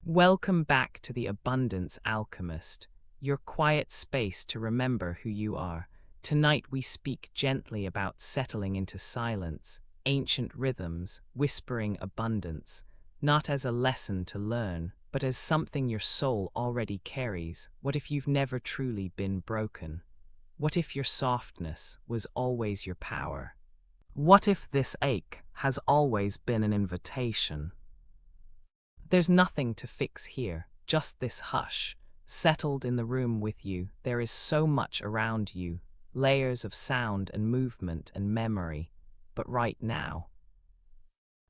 Welcome back to the Abundance Alchemist, your quiet space to remember who you are. Tonight we speak gently about settling into silence, ancient rhythms, whispering abundance, not as a lesson to learn, but as something your soul already carries. What if you've never truly been broken? What if your softness was always your power? What if this ache has always been an invitation? There's nothing to fix here, just this hush. Settled in the room with you, there is so much around you, layers of sound and movement and memory. But right now,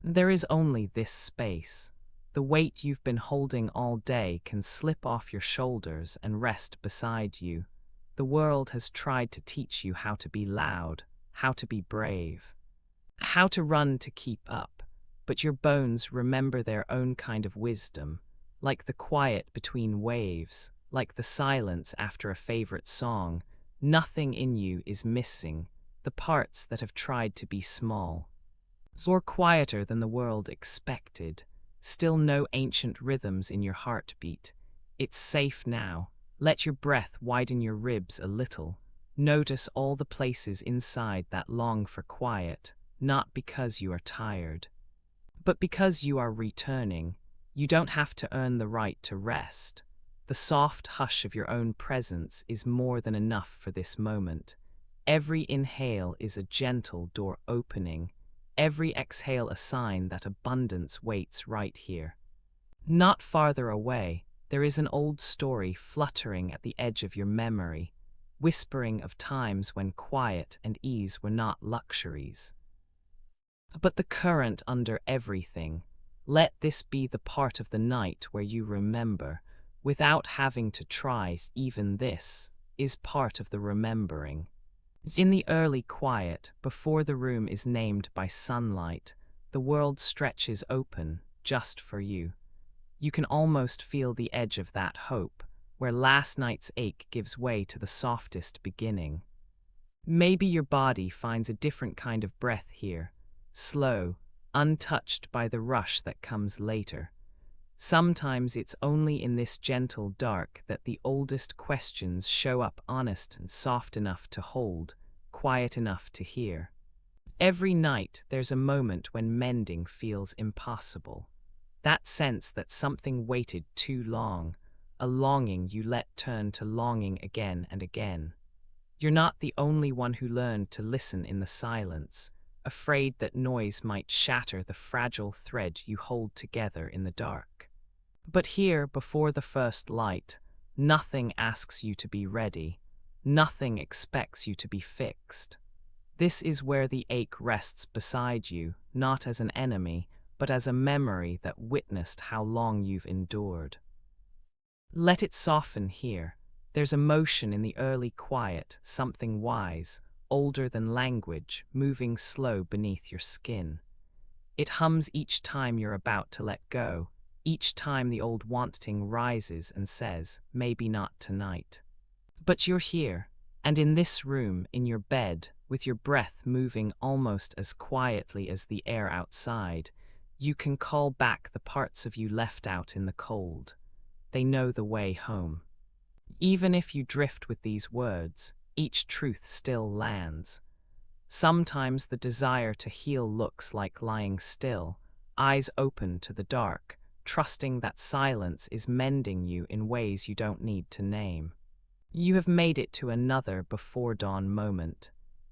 there is only this space. The weight you've been holding all day can slip off your shoulders and rest beside you. The world has tried to teach you how to be loud, how to be brave, how to run to keep up. But your bones remember their own kind of wisdom, like the quiet between waves, like the silence after a favorite song. Nothing in you is missing, the parts that have tried to be small. Or quieter than the world expected, still no ancient rhythms in your heartbeat. It's safe now. Let your breath widen your ribs a little. Notice all the places inside that long for quiet, not because you are tired, but because you are returning. You don't have to earn the right to rest. The soft hush of your own presence is more than enough for this moment. Every inhale is a gentle door opening, every exhale a sign that abundance waits right here. Not farther away, there is an old story fluttering at the edge of your memory, whispering of times when quiet and ease were not luxuries, but the current under everything. Let this be the part of the night where you remember, without having to try. Even this is part of the remembering. In the early quiet, before the room is named by sunlight, the world stretches open, just for you. You can almost feel the edge of that hope, where last night's ache gives way to the softest beginning. Maybe your body finds a different kind of breath here, slow, untouched by the rush that comes later. Sometimes it's only in this gentle dark that the oldest questions show up, honest and soft enough to hold, quiet enough to hear. Every night there's a moment when mending feels impossible. That sense that something waited too long, a longing you let turn to longing again and again. You're not the only one who learned to listen in the silence, afraid that noise might shatter the fragile thread you hold together in the dark. But here, before the first light, nothing asks you to be ready. Nothing expects you to be fixed. This is where the ache rests beside you, not as an enemy, but as a memory that witnessed how long you've endured. Let it soften here. There's emotion in the early quiet, something wise, older than language, moving slow beneath your skin. It hums each time you're about to let go, each time the old wanting rises and says, maybe not tonight. But you're here, and in this room, in your bed, with your breath moving almost as quietly as the air outside, you can call back the parts of you left out in the cold. They know the way home. Even if you drift with these words, each truth still lands. Sometimes the desire to heal looks like lying still, eyes open to the dark, trusting that silence is mending you in ways you don't need to name. You have made it to another before dawn moment.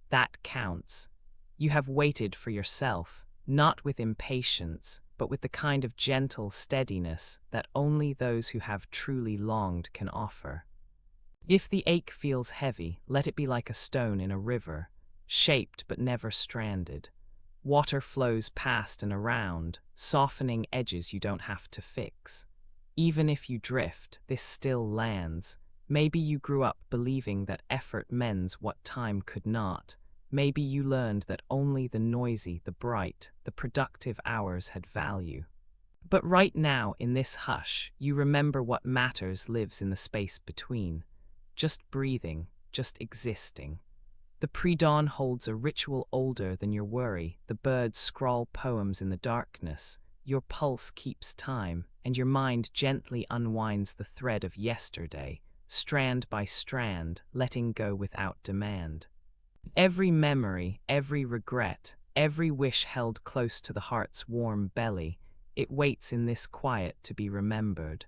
That counts. You have waited for yourself, not with impatience, but with the kind of gentle steadiness that only those who have truly longed can offer. If the ache feels heavy, let it be like a stone in a river, shaped but never stranded. Water flows past and around, softening edges you don't have to fix. Even if you drift, this still lands. Maybe you grew up believing that effort mends what time could not. Maybe you learned that only the noisy, the bright, the productive hours had value. But right now, in this hush, you remember what matters lives in the space between. Just breathing, just existing. The pre-dawn holds a ritual older than your worry. The birds scrawl poems in the darkness. Your pulse keeps time, and your mind gently unwinds the thread of yesterday, strand by strand, letting go without demand. Every memory, every regret, every wish held close to the heart's warm belly, it waits in this quiet to be remembered.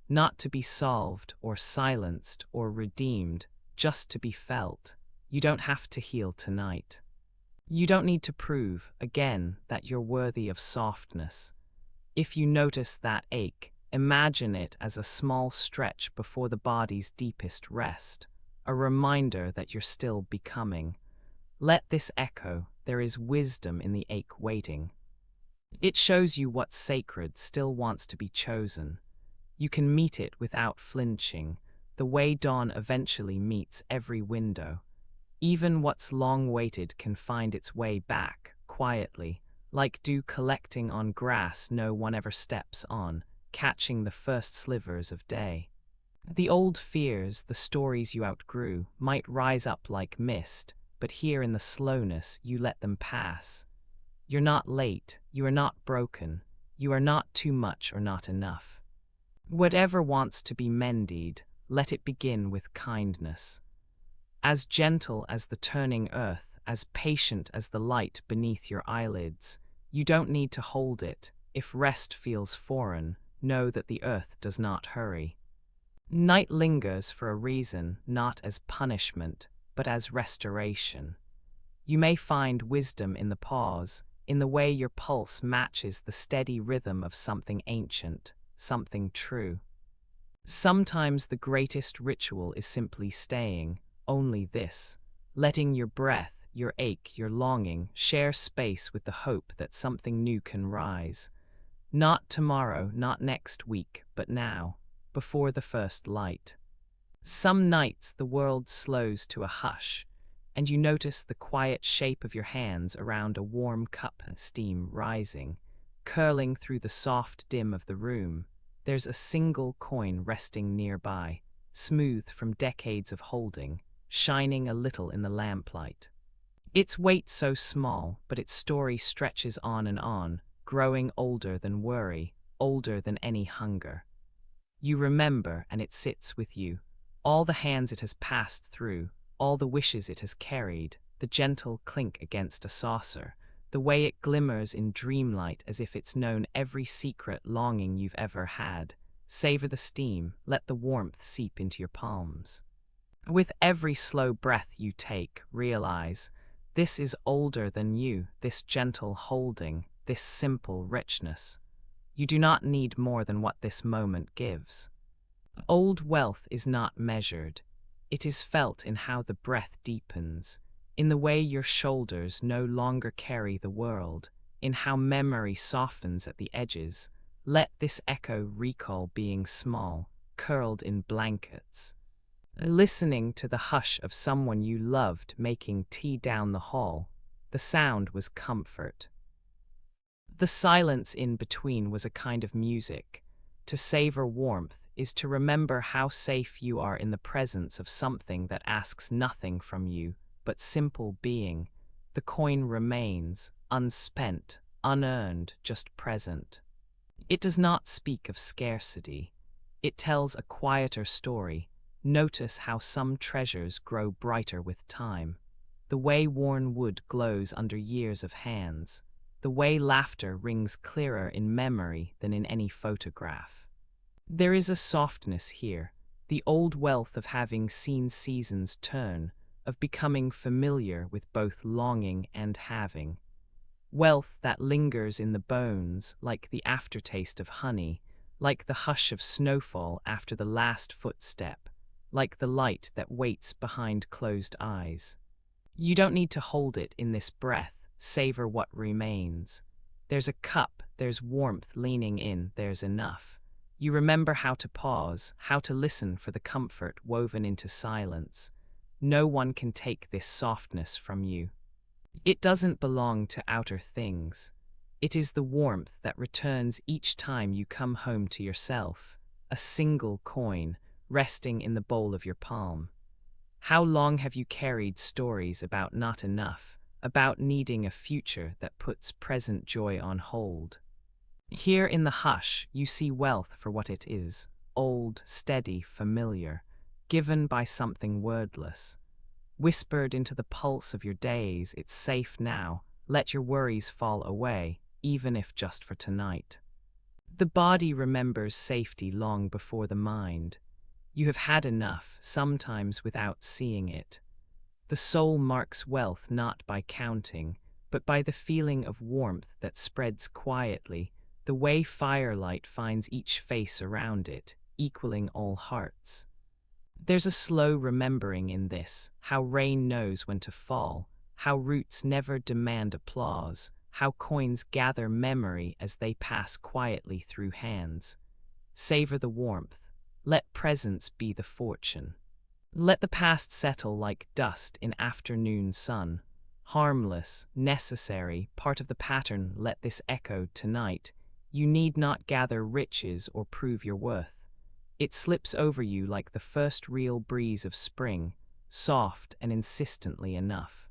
Not to be solved or silenced or redeemed, just to be felt. You don't have to heal tonight. You don't need to prove, again, that you're worthy of softness. If you notice that ache, imagine it as a small stretch before the body's deepest rest, a reminder that you're still becoming. Let this echo, there is wisdom in the ache waiting. It shows you what's sacred still wants to be chosen. You can meet it without flinching, the way dawn eventually meets every window. Even what's long waited can find its way back, quietly, like dew collecting on grass no one ever steps on, catching the first slivers of day. The old fears, the stories you outgrew, might rise up like mist, but here in the slowness you let them pass. You're not late, you are not broken, you are not too much or not enough. Whatever wants to be mended, let it begin with kindness. As gentle as the turning earth, as patient as the light beneath your eyelids, you don't need to hold it. If rest feels foreign, know that the earth does not hurry. Night lingers for a reason, not as punishment, but as restoration. You may find wisdom in the pause, in the way your pulse matches the steady rhythm of something ancient, something true. Sometimes the greatest ritual is simply staying, only this, letting your breath, your ache, your longing share space with the hope that something new can rise. Not tomorrow, not next week, but now, before the first light. Some nights the world slows to a hush, and you notice the quiet shape of your hands around a warm cup, steam rising, curling through the soft dim of the room. There's a single coin resting nearby, smooth from decades of holding, shining a little in the lamplight. Its weight so small, but its story stretches on, growing older than worry, older than any hunger. You remember, and it sits with you, all the hands it has passed through, all the wishes it has carried, the gentle clink against a saucer, the way it glimmers in dreamlight as if it's known every secret longing you've ever had. Savor the steam, let the warmth seep into your palms. With every slow breath you take, realize, this is older than you, this gentle holding, this simple richness. You do not need more than what this moment gives. Old wealth is not measured. It is felt in how the breath deepens, in the way your shoulders no longer carry the world, in how memory softens at the edges. Let this echo recall being small, curled in blankets. Listening to the hush of someone you loved making tea down the hall, the sound was comfort. The silence in between was a kind of music. To savor warmth is to remember how safe you are in the presence of something that asks nothing from you, but simple being. The coin remains, unspent, unearned, just present. It does not speak of scarcity. It tells a quieter story. Notice how some treasures grow brighter with time. The way worn wood glows under years of hands. The way laughter rings clearer in memory than in any photograph. There is a softness here, the old wealth of having seen seasons turn, of becoming familiar with both longing and having. Wealth that lingers in the bones, like the aftertaste of honey, like the hush of snowfall after the last footstep, like the light that waits behind closed eyes. You don't need to hold it in this breath, savor what remains. There's a cup, there's warmth leaning in, there's enough. You remember how to pause, how to listen for the comfort woven into silence. No one can take this softness from you. It doesn't belong to outer things. It is the warmth that returns each time you come home to yourself, a single coin resting in the bowl of your palm. How long have you carried stories about not enough, about needing a future that puts present joy on hold? Here in the hush, you see wealth for what it is, old, steady, familiar, given by something wordless. Whispered into the pulse of your days, it's safe now, let your worries fall away, even if just for tonight. The body remembers safety long before the mind. You have had enough, sometimes without seeing it. The soul marks wealth not by counting, but by the feeling of warmth that spreads quietly, the way firelight finds each face around it, equaling all hearts. There's a slow remembering in this, how rain knows when to fall, how roots never demand applause, how coins gather memory as they pass quietly through hands. Savor the warmth. Let presence be the fortune. Let the past settle like dust in afternoon sun. Harmless, necessary, part of the pattern, let this echo tonight. You need not gather riches or prove your worth. It slips over you like the first real breeze of spring, soft and insistently enough.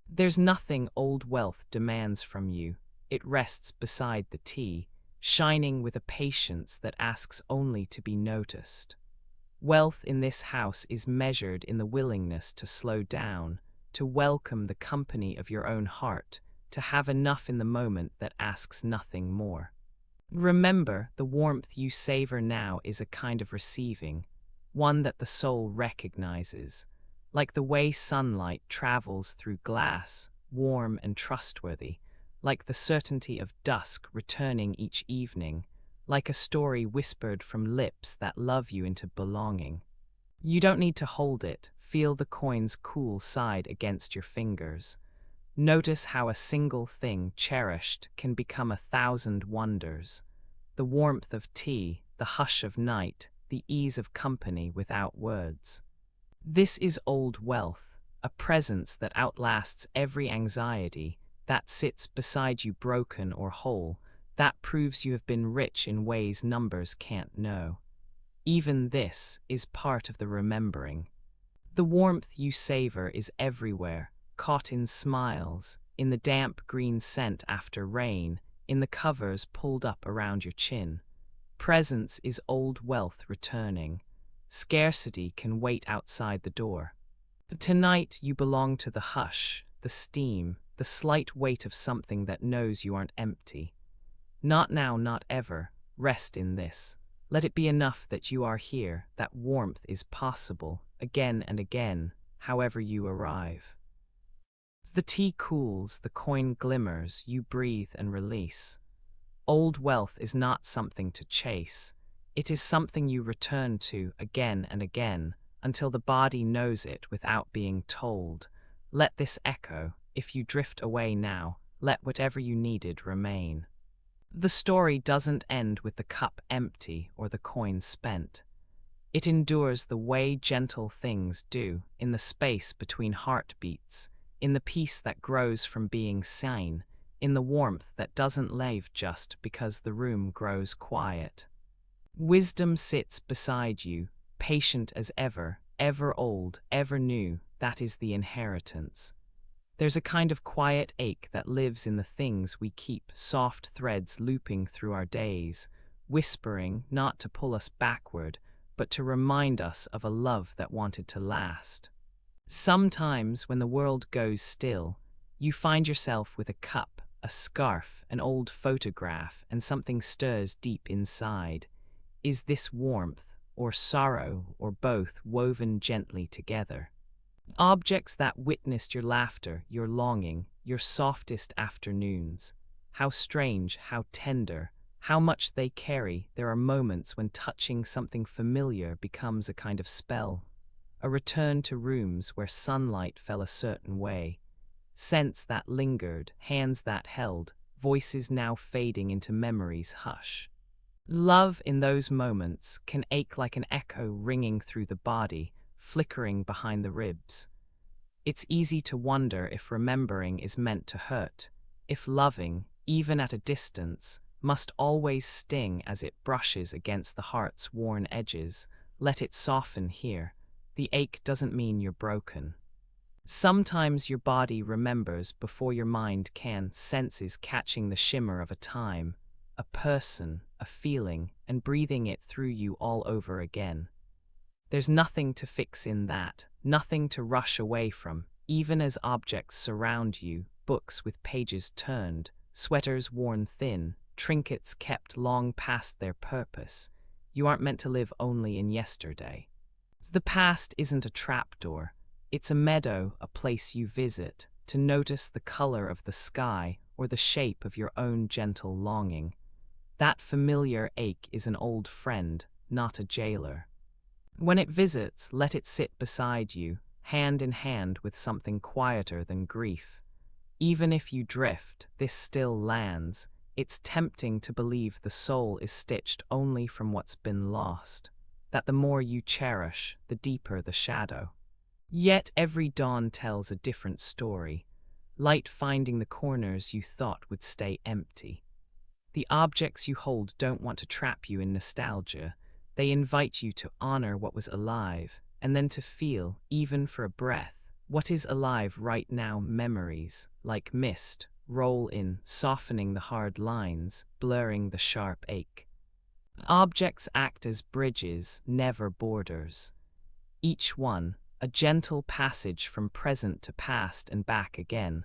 There's nothing old wealth demands from you. It rests beside the tea, shining with a patience that asks only to be noticed. Wealth in this house is measured in the willingness to slow down, to welcome the company of your own heart, to have enough in the moment that asks nothing more. Remember, the warmth you savor now is a kind of receiving, one that the soul recognizes, like the way sunlight travels through glass, warm and trustworthy, like the certainty of dusk returning each evening, like a story whispered from lips that love you into belonging. You don't need to hold it, feel the coin's cool side against your fingers. Notice how a single thing cherished can become 1,000 wonders. The warmth of tea, the hush of night, the ease of company without words. This is old wealth, a presence that outlasts every anxiety, that sits beside you broken or whole, that proves you have been rich in ways numbers can't know. Even this is part of the remembering. The warmth you savor is everywhere, caught in smiles, in the damp green scent after rain, in the covers pulled up around your chin. Presence is old wealth returning. Scarcity can wait outside the door. Tonight you belong to the hush, the steam, the slight weight of something that knows you aren't empty. Not now, not ever. Rest in this. Let it be enough that you are here, that warmth is possible, again and again, however you arrive. The tea cools, the coin glimmers, you breathe and release. Old wealth is not something to chase. It is something you return to again and again, until the body knows it without being told. Let this echo. If you drift away now, let whatever you needed remain. The story doesn't end with the cup empty or the coin spent. It endures the way gentle things do, in the space between heartbeats, in the peace that grows from being seen, in the warmth that doesn't leave just because the room grows quiet. Wisdom sits beside you, patient as ever, ever old, ever new, that is the inheritance. There's a kind of quiet ache that lives in the things we keep, soft threads looping through our days, whispering not to pull us backward, but to remind us of a love that wanted to last. Sometimes, when the world goes still, you find yourself with a cup, a scarf, an old photograph, and something stirs deep inside. Is this warmth, or sorrow, or both woven gently together? Objects that witnessed your laughter, your longing, your softest afternoons. How strange, how tender, how much they carry. There are moments when touching something familiar becomes a kind of spell. A return to rooms where sunlight fell a certain way. Scents that lingered, hands that held, voices now fading into memory's hush. Love in those moments can ache like an echo ringing through the body, flickering behind the ribs. It's easy to wonder if remembering is meant to hurt, if loving, even at a distance, must always sting as it brushes against the heart's worn edges. Let it soften here. The ache doesn't mean you're broken. Sometimes your body remembers before your mind can, senses catching the shimmer of a time. a person, a feeling, and breathing it through you all over again. There's nothing to fix in that, nothing to rush away from, even as objects surround you, books with pages turned, sweaters worn thin, trinkets kept long past their purpose. You aren't meant to live only in yesterday. The past isn't a trapdoor. It's a meadow, a place you visit, to notice the color of the sky or the shape of your own gentle longing. That familiar ache is an old friend, not a jailer. When it visits, let it sit beside you, hand in hand with something quieter than grief. Even if you drift, this still lands. It's tempting to believe the soul is stitched only from what's been lost, that the more you cherish, the deeper the shadow. Yet every dawn tells a different story, light finding the corners you thought would stay empty. The objects you hold don't want to trap you in nostalgia. They invite you to honor what was alive, and then to feel, even for a breath, what is alive right now. Memories, like mist, roll in, softening the hard lines, blurring the sharp ache. Objects act as bridges, never borders. Each one, a gentle passage from present to past and back again,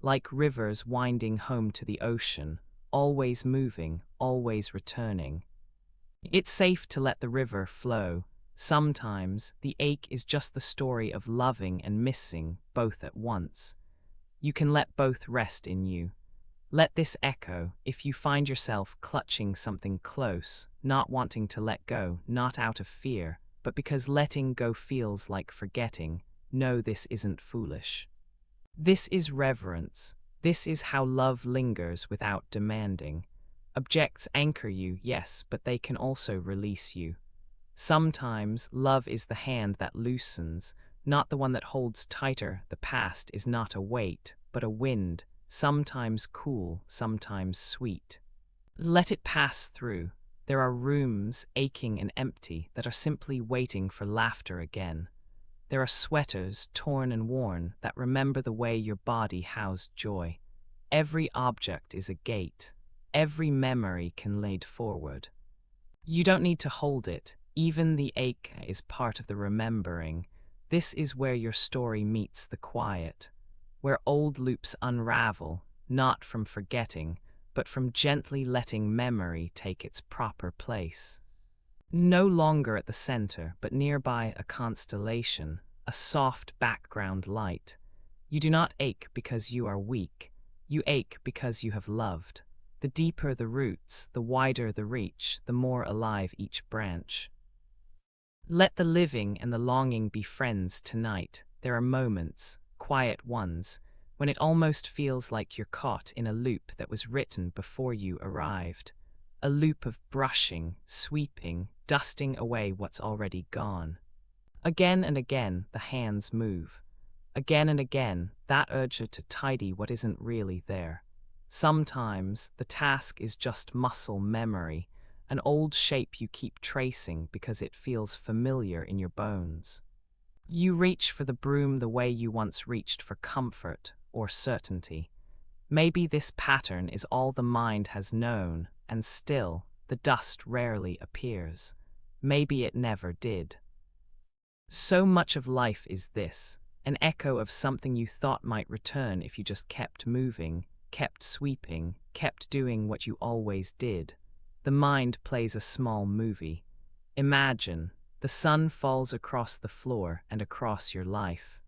like rivers winding home to the ocean, always moving, always returning. It's safe to let the river flow. Sometimes the ache is just the story of loving and missing both at once. You can let both rest in you. Let this echo if you find yourself clutching something close, not wanting to let go, not out of fear, but because letting go feels like forgetting. No, this isn't foolish. This is reverence. This is how love lingers without demanding. Objects anchor you, yes, but they can also release you. Sometimes love is the hand that loosens, not the one that holds tighter. The past is not a weight, but a wind, sometimes cool, sometimes sweet. Let it pass through. There are rooms, aching and empty, that are simply waiting for laughter again. There are sweaters, torn and worn, that remember the way your body housed joy. Every object is a gate. Every memory can lead forward. You don't need to hold it. Even the ache is part of the remembering. This is where your story meets the quiet, where old loops unravel, not from forgetting, but from gently letting memory take its proper place. No longer at the center, but nearby a constellation, a soft background light. You do not ache because you are weak. You ache because you have loved. The deeper the roots, the wider the reach, the more alive each branch. Let the living and the longing be friends tonight. There are moments, quiet ones, when it almost feels like you're caught in a loop that was written before you arrived. A loop of brushing, sweeping, dusting away what's already gone. Again and again, the hands move. Again and again, that urge to tidy what isn't really there. Sometimes, the task is just muscle memory, an old shape you keep tracing because it feels familiar in your bones. You reach for the broom the way you once reached for comfort or certainty. Maybe this pattern is all the mind has known, and still, the dust rarely appears. Maybe it never did. So much of life is this, an echo of something you thought might return if you just kept moving, kept sweeping, kept doing what you always did. The mind plays a small movie. Imagine, the sun falls across the floor and across your life.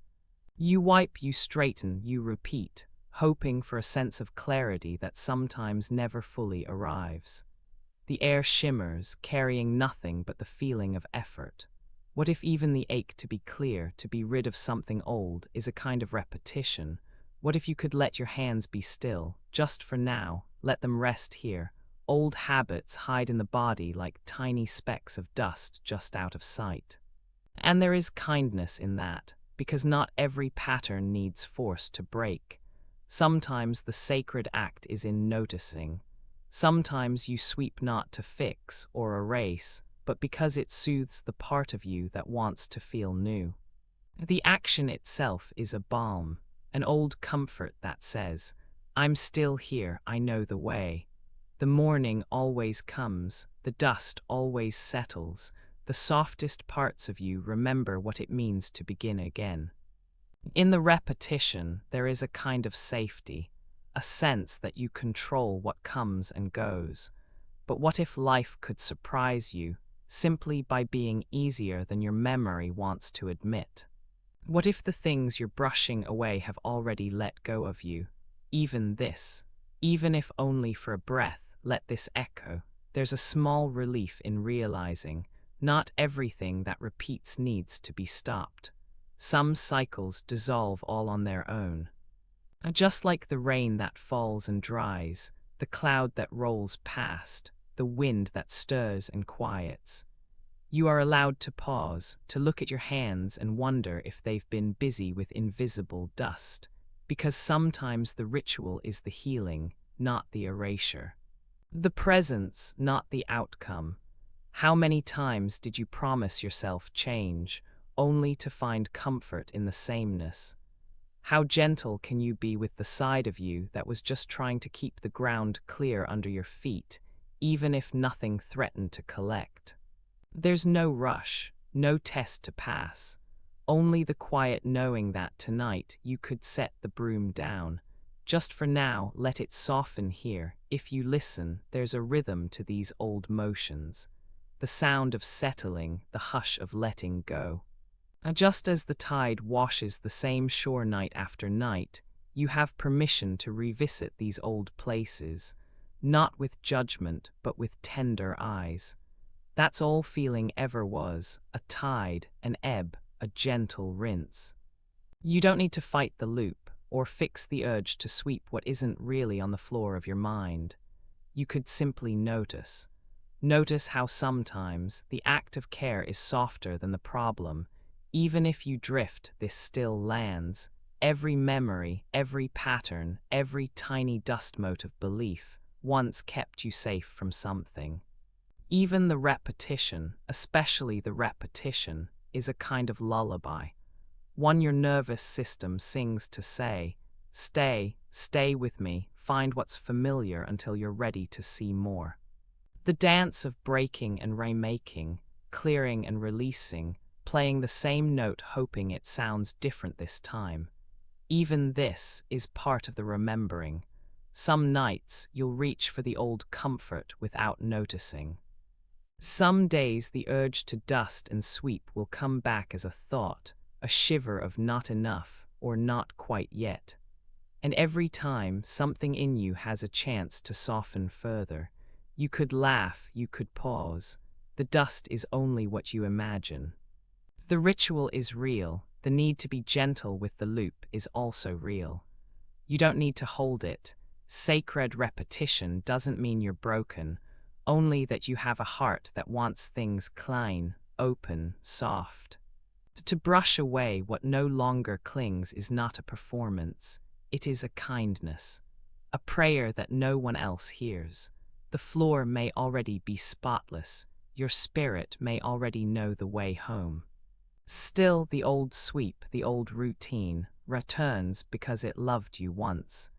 You wipe, you straighten, you repeat, hoping for a sense of clarity that sometimes never fully arrives. The air shimmers, carrying nothing but the feeling of effort. What if even the ache to be clear, to be rid of something old, is a kind of repetition? What if you could let your hands be still, just for now, let them rest here? Old habits hide in the body like tiny specks of dust just out of sight. And there is kindness in that, because not every pattern needs force to break. Sometimes the sacred act is in noticing. Sometimes you sweep not to fix or erase, but because it soothes the part of you that wants to feel new. The action itself is a balm, an old comfort that says, "I'm still here, I know the way." The morning always comes, the dust always settles, the softest parts of you remember what it means to begin again. In the repetition, there is a kind of safety, a sense that you control what comes and goes. But what if life could surprise you, simply by being easier than your memory wants to admit? What if the things you're brushing away have already let go of you? Even this, even if only for a breath, let this echo. There's a small relief in realizing not everything that repeats needs to be stopped. Some cycles dissolve all on their own. Just like the rain that falls and dries, the cloud that rolls past, the wind that stirs and quiets. You are allowed to pause, to look at your hands and wonder if they've been busy with invisible dust, because sometimes the ritual is the healing, not the erasure. The presence, not the outcome. How many times did you promise yourself change, only to find comfort in the sameness? How gentle can you be with the side of you that was just trying to keep the ground clear under your feet, even if nothing threatened to collect? There's no rush, no test to pass, only the quiet knowing that tonight you could set the broom down. Just for now, let it soften here. If you listen, there's a rhythm to these old motions. The sound of settling, the hush of letting go. Just as the tide washes the same shore night after night, you have permission to revisit these old places, not with judgment, but with tender eyes. That's all feeling ever was, a tide, an ebb, a gentle rinse. You don't need to fight the loop, or fix the urge to sweep what isn't really on the floor of your mind. You could simply notice. Notice how sometimes the act of care is softer than the problem. Even if you drift, this still lands. Every memory, every pattern, every tiny dust mote of belief once kept you safe from something. Even the repetition, especially the repetition, is a kind of lullaby. One your nervous system sings to say, stay, stay with me, find what's familiar until you're ready to see more. The dance of breaking and remaking, clearing and releasing, playing the same note hoping it sounds different this time. Even this is part of the remembering. Some nights you'll reach for the old comfort without noticing. Some days the urge to dust and sweep will come back as a thought, a shiver of not enough or not quite yet. And every time something in you has a chance to soften further. You could laugh, you could pause. The dust is only what you imagine. The ritual is real. The need to be gentle with the loop is also real. You don't need to hold it. Sacred repetition doesn't mean you're broken, only that you have a heart that wants things clean, open, soft. To brush away what no longer clings is not a performance. It is a kindness, a prayer that no one else hears. The floor may already be spotless. Your spirit may already know the way home. Still, the old sweep, the old routine, returns because it loved you once.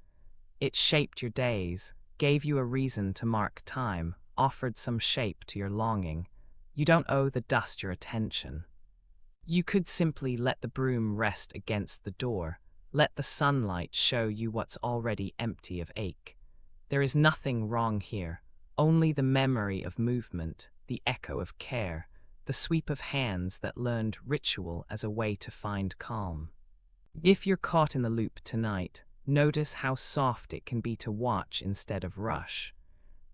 It shaped your days, gave you a reason to mark time, offered some shape to your longing. You don't owe the dust your attention. You could simply let the broom rest against the door, let the sunlight show you what's already empty of ache. There is nothing wrong here, only the memory of movement, the echo of care, the sweep of hands that learned ritual as a way to find calm. If you're caught in the loop tonight, notice how soft it can be to watch instead of rush.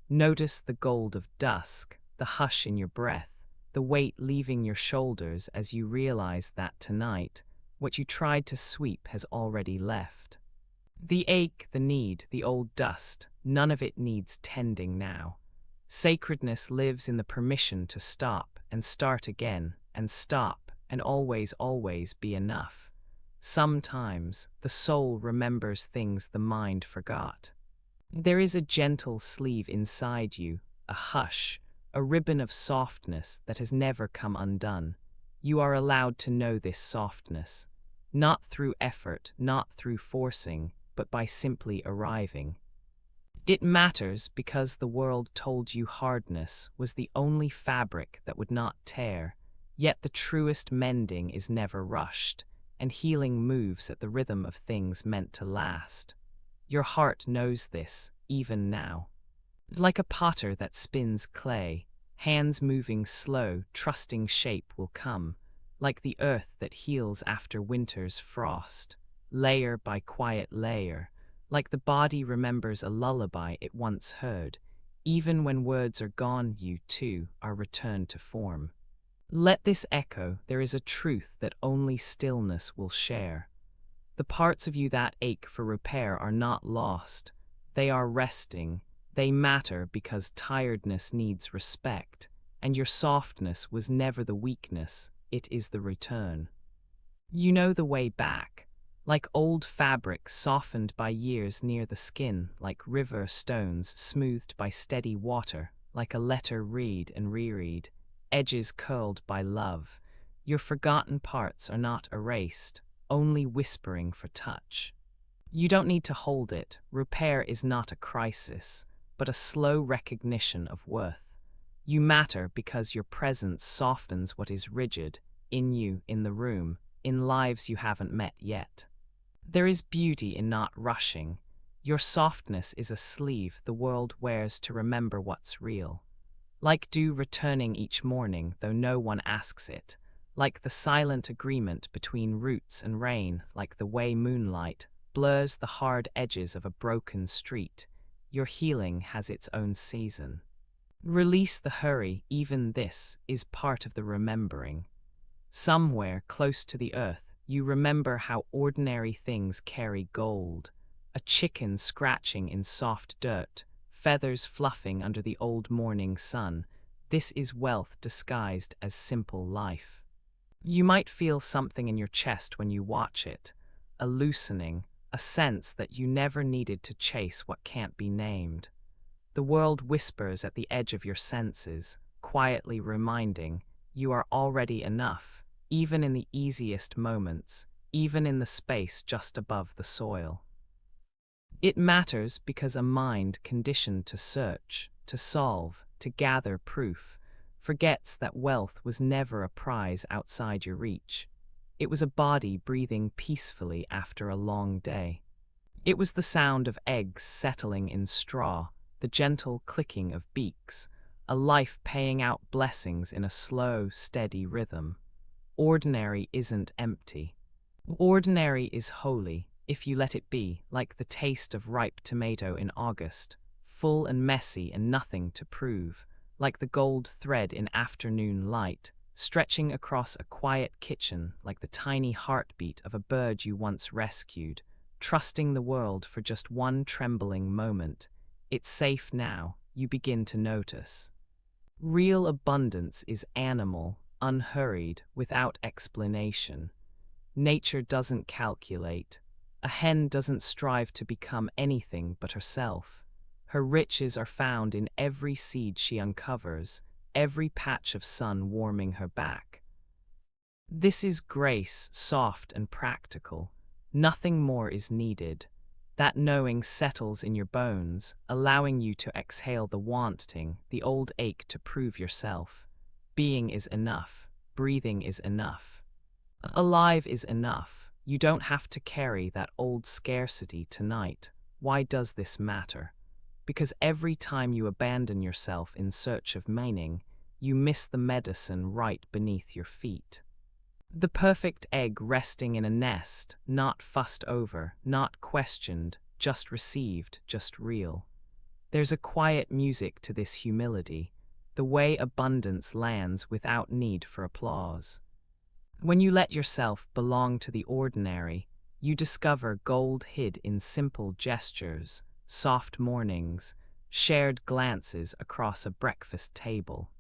Notice the gold of dusk, the hush in your breath, the weight leaving your shoulders as you realize that tonight, what you tried to sweep has already left. The ache, the need, the old dust, none of it needs tending now. Sacredness lives in the permission to stop and start again and stop and always, always be enough. Sometimes the soul remembers things the mind forgot. There is a gentle sleeve inside you, a hush, a ribbon of softness that has never come undone. You are allowed to know this softness, not through effort, not through forcing, but by simply arriving. It matters because the world told you hardness was the only fabric that would not tear, yet the truest mending is never rushed, and healing moves at the rhythm of things meant to last. Your heart knows this, even now. Like a potter that spins clay, hands moving slow, trusting shape will come, like the earth that heals after winter's frost, layer by quiet layer, like the body remembers a lullaby it once heard. Even when words are gone, you too are returned to form. Let this echo, there is a truth that only stillness will share. The parts of you that ache for repair are not lost, they are resting. They matter because tiredness needs respect, and your softness was never the weakness, it is the return. You know the way back, like old fabric softened by years near the skin, like river stones smoothed by steady water, like a letter read and reread, edges curled by love. Your forgotten parts are not erased, only whispering for touch. You don't need to hold it, repair is not a crisis, but a slow recognition of worth. You matter because your presence softens what is rigid, in you, in the room, in lives you haven't met yet. There is beauty in not rushing. Your softness is a sleeve the world wears to remember what's real. Like dew returning each morning, though no one asks it. Like the silent agreement between roots and rain, like the way moonlight blurs the hard edges of a broken street. Your healing has its own season. Release the hurry, even this is part of the remembering. Somewhere close to the earth, you remember how ordinary things carry gold. A chicken scratching in soft dirt, feathers fluffing under the old morning sun. This is wealth disguised as simple life. You might feel something in your chest when you watch it, a loosening, a sense that you never needed to chase what can't be named. The world whispers at the edge of your senses, quietly reminding you are already enough, even in the easiest moments, even in the space just above the soil. It matters because a mind conditioned to search, to solve, to gather proof, forgets that wealth was never a prize outside your reach. It was a body breathing peacefully after a long day. It was the sound of eggs settling in straw, the gentle clicking of beaks, a life paying out blessings in a slow, steady rhythm. Ordinary isn't empty. Ordinary is holy, if you let it be, like the taste of ripe tomato in August, full and messy and nothing to prove, like the gold thread in afternoon light, stretching across a quiet kitchen like the tiny heartbeat of a bird you once rescued, trusting the world for just one trembling moment. It's safe now, you begin to notice. Real abundance is animal, unhurried, without explanation. Nature doesn't calculate. A hen doesn't strive to become anything but herself. Her riches are found in every seed she uncovers, every patch of sun warming her back. This is grace, soft and practical. Nothing more is needed. That knowing settles in your bones, allowing you to exhale the wanting, the old ache to prove yourself. Being is enough. Breathing is enough. Alive is enough. You don't have to carry that old scarcity tonight. Why does this matter? Because every time you abandon yourself in search of meaning, you miss the medicine right beneath your feet. The perfect egg resting in a nest, not fussed over, not questioned, just received, just real. There's a quiet music to this humility, the way abundance lands without need for applause. When you let yourself belong to the ordinary, you discover gold hid in simple gestures, soft mornings, shared glances across a breakfast table.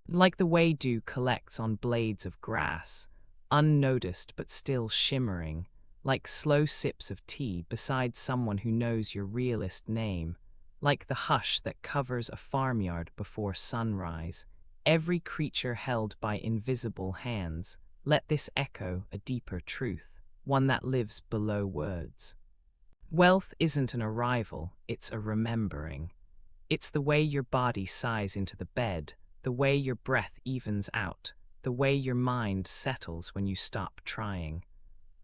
Like the way dew collects on blades of grass, unnoticed but still shimmering, like slow sips of tea beside someone who knows your realest name, like the hush that covers a farmyard before sunrise, every creature held by invisible hands. Let this echo a deeper truth, one that lives below words. Wealth isn't an arrival, it's a remembering. It's the way your body sighs into the bed, the way your breath evens out, the way your mind settles when you stop trying.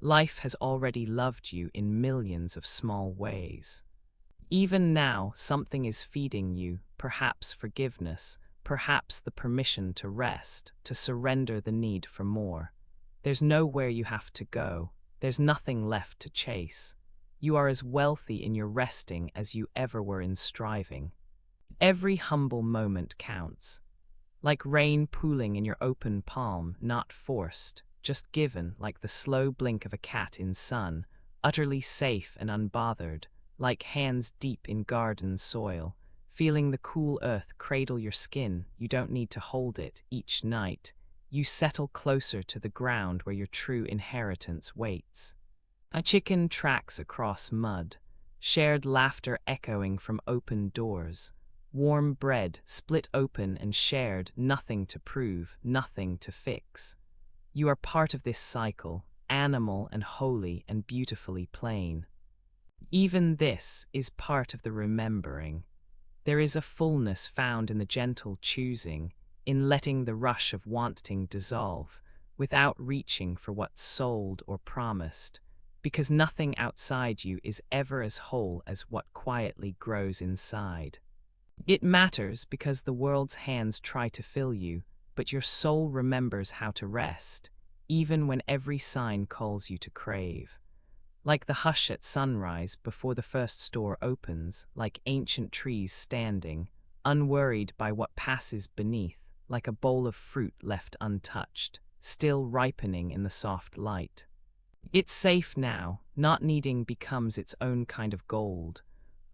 Life has already loved you in millions of small ways. Even now, something is feeding you, perhaps forgiveness, perhaps the permission to rest, to surrender the need for more. There's nowhere you have to go. There's nothing left to chase. You are as wealthy in your resting as you ever were in striving. Every humble moment counts. Like rain pooling in your open palm, not forced, just given, like the slow blink of a cat in sun, utterly safe and unbothered, like hands deep in garden soil, feeling the cool earth cradle your skin. You don't need to hold it each night. You settle closer to the ground where your true inheritance waits. A chicken tracks across mud, shared laughter echoing from open doors, warm bread split open and shared, nothing to prove, nothing to fix. You are part of this cycle, animal and holy and beautifully plain. Even this is part of the remembering. There is a fullness found in the gentle choosing, in letting the rush of wanting dissolve, without reaching for what's sold or promised, because nothing outside you is ever as whole as what quietly grows inside. It matters because the world's hands try to fill you, but your soul remembers how to rest, even when every sign calls you to crave. Like the hush at sunrise before the first store opens, like ancient trees standing, unworried by what passes beneath, like a bowl of fruit left untouched, still ripening in the soft light. It's safe now, not needing becomes its own kind of gold,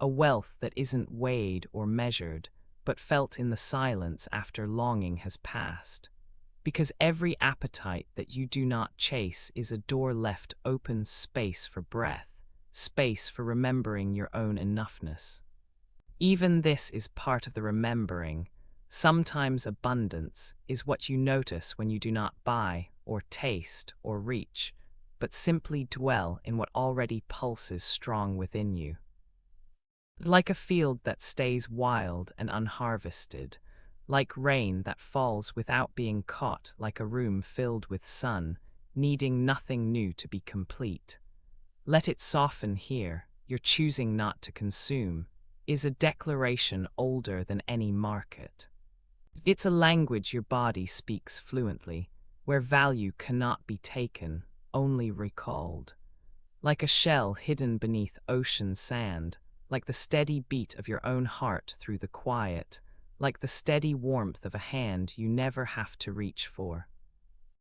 a wealth that isn't weighed or measured, but felt in the silence after longing has passed. Because every appetite that you do not chase is a door left open, space for breath, space for remembering your own enoughness. Even this is part of the remembering. Sometimes abundance is what you notice when you do not buy, or taste, or reach, but simply dwell in what already pulses strong within you. Like a field that stays wild and unharvested, like rain that falls without being caught, like a room filled with sun, needing nothing new to be complete. Let it soften here, your choosing not to consume, is a declaration older than any market. It's a language your body speaks fluently, where value cannot be taken, only recalled. Like a shell hidden beneath ocean sand, like the steady beat of your own heart through the quiet, like the steady warmth of a hand you never have to reach for.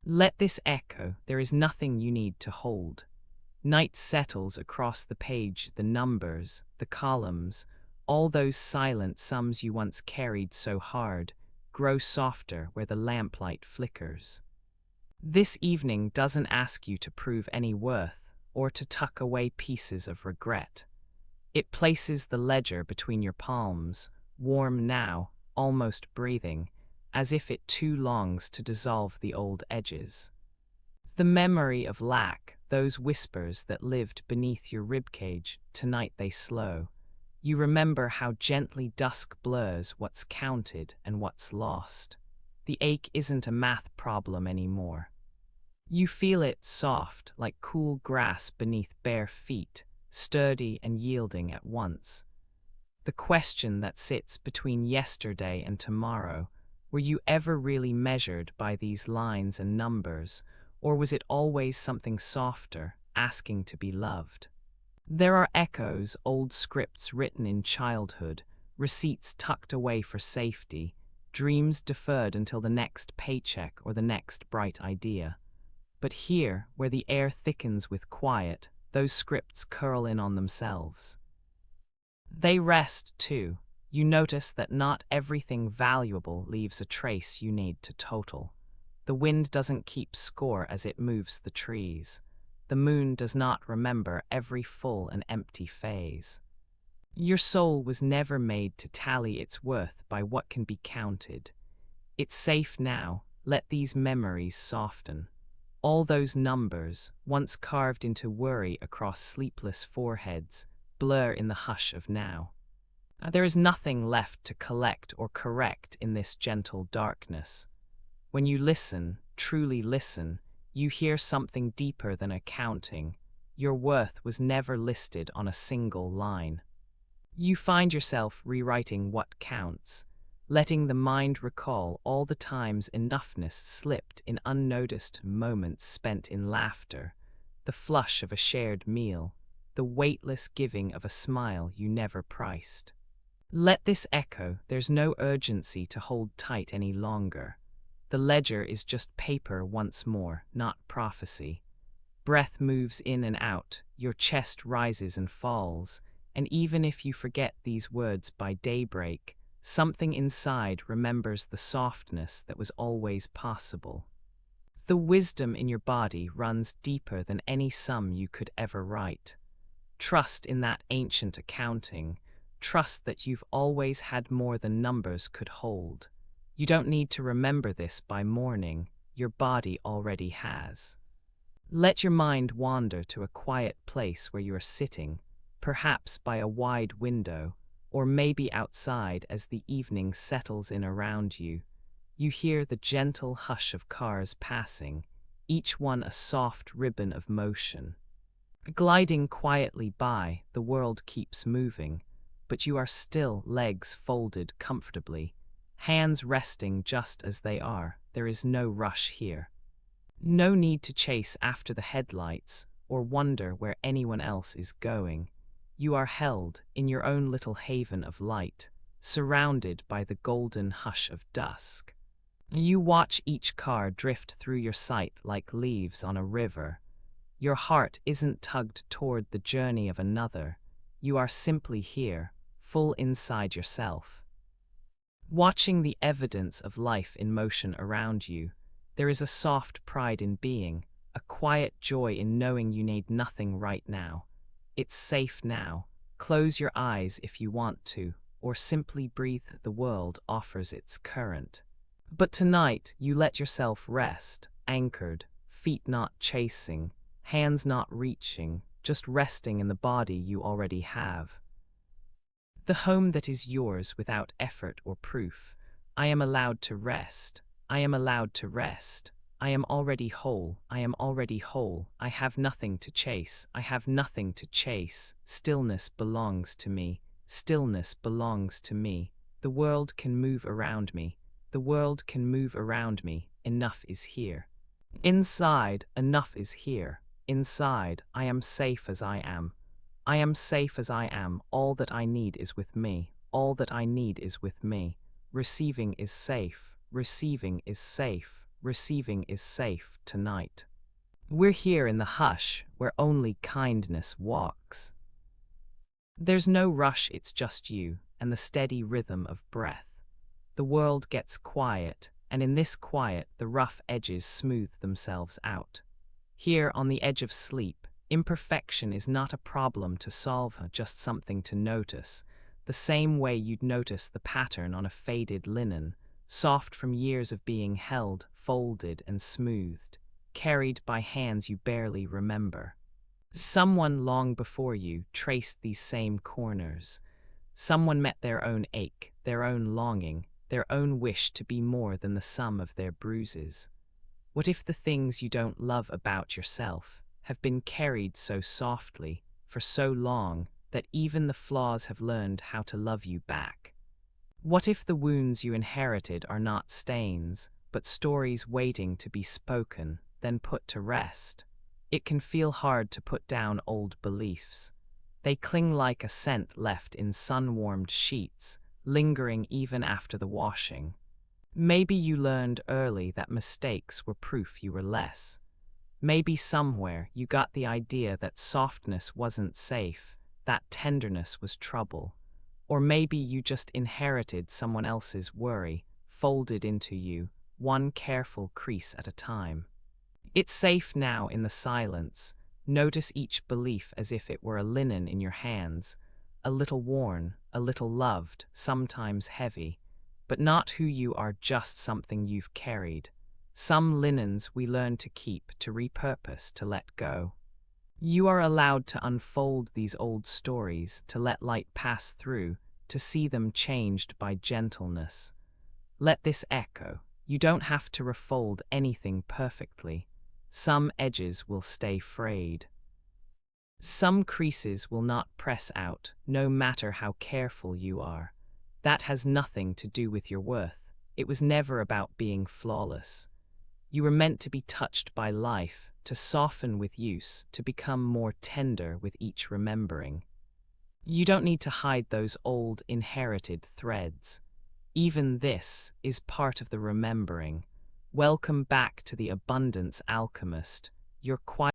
Let this echo, there is nothing you need to hold. Night settles across the page, the numbers, the columns, all those silent sums you once carried so hard, grow softer where the lamplight flickers. This evening doesn't ask you to prove any worth, or to tuck away pieces of regret. It places the ledger between your palms, warm now, almost breathing, as if it too longs to dissolve the old edges. The memory of lack, those whispers that lived beneath your ribcage, tonight they slow. You remember how gently dusk blurs what's counted and what's lost. The ache isn't a math problem anymore. You feel it soft, like cool grass beneath bare feet, sturdy and yielding at once. The question that sits between yesterday and tomorrow, were you ever really measured by these lines and numbers, or was it always something softer, asking to be loved? There are echoes, old scripts written in childhood, receipts tucked away for safety, dreams deferred until the next paycheck or the next bright idea. But here, where the air thickens with quiet, those scripts curl in on themselves. They rest, too. You notice that not everything valuable leaves a trace you need to total. The wind doesn't keep score as it moves the trees. The moon does not remember every full and empty phase. Your soul was never made to tally its worth by what can be counted. It's safe now, let these memories soften. All those numbers, once carved into worry across sleepless foreheads, blur in the hush of now. There is nothing left to collect or correct in this gentle darkness. When you listen, truly listen, you hear something deeper than accounting. Your worth was never listed on a single line. You find yourself rewriting what counts, letting the mind recall all the times enoughness slipped in unnoticed moments spent in laughter, the flush of a shared meal, the weightless giving of a smile you never priced. Let this echo, there's no urgency to hold tight any longer. The ledger is just paper once more, not prophecy. Breath moves in and out, your chest rises and falls, and even if you forget these words by daybreak, something inside remembers the softness that was always possible. The wisdom in your body runs deeper than any sum you could ever write. Trust in that ancient accounting. Trust that you've always had more than numbers could hold. You don't need to remember this by morning. Your body already has. Let your mind wander to a quiet place where you are sitting, perhaps by a wide window, or maybe outside as the evening settles in around you. You hear the gentle hush of cars passing, each one a soft ribbon of motion. Gliding quietly by, the world keeps moving, but you are still, legs folded comfortably, hands resting just as they are. There is no rush here. No need to chase after the headlights or wonder where anyone else is going. You are held in your own little haven of light, surrounded by the golden hush of dusk. You watch each car drift through your sight like leaves on a river. Your heart isn't tugged toward the journey of another. You are simply here, full inside yourself. Watching the evidence of life in motion around you, there is a soft pride in being, a quiet joy in knowing you need nothing right now. It's safe now. Close your eyes if you want to, or simply breathe. The world offers its current. But tonight, you let yourself rest, anchored, feet not chasing, hands not reaching, just resting in the body you already have. The home that is yours without effort or proof. I am allowed to rest. I am allowed to rest. I am already whole. I am already whole. I have nothing to chase. I have nothing to chase. Stillness belongs to me. Stillness belongs to me. The world can move around me. The world can move around me. Enough is here. Inside, enough is here. Inside, I am safe as I am. I am safe as I am. All that I need is with me. All that I need is with me. Receiving is safe. Receiving is safe. Receiving is safe tonight. We're here in the hush where only kindness walks. There's no rush, it's just you and the steady rhythm of breath. The world gets quiet, and in this quiet, the rough edges smooth themselves out. Here, on the edge of sleep, imperfection is not a problem to solve, just something to notice, the same way you'd notice the pattern on a faded linen, soft from years of being held, folded and smoothed, carried by hands you barely remember. Someone long before you traced these same corners. Someone met their own ache, their own longing, their own wish to be more than the sum of their bruises. What if the things you don't love about yourself have been carried so softly, for so long, that even the flaws have learned how to love you back? What if the wounds you inherited are not stains, but stories waiting to be spoken, then put to rest? It can feel hard to put down old beliefs. They cling like a scent left in sun-warmed sheets, lingering even after the washing. Maybe you learned early that mistakes were proof you were less. Maybe somewhere you got the idea that softness wasn't safe, that tenderness was trouble. Or maybe you just inherited someone else's worry, folded into you, one careful crease at a time. It's safe now in the silence. Notice each belief as if it were a linen in your hands, a little worn, a little loved, sometimes heavy, but not who you are, just something you've carried. Some linens we learn to keep, to repurpose, to let go. You are allowed to unfold these old stories, to let light pass through, to see them changed by gentleness. Let this echo. You don't have to refold anything perfectly. Some edges will stay frayed. Some creases will not press out, no matter how careful you are. That has nothing to do with your worth. It was never about being flawless. You were meant to be touched by life, to soften with use, to become more tender with each remembering. You don't need to hide those old, inherited threads. Even this is part of the remembering. Welcome back to the Abundance Alchemist, your quiet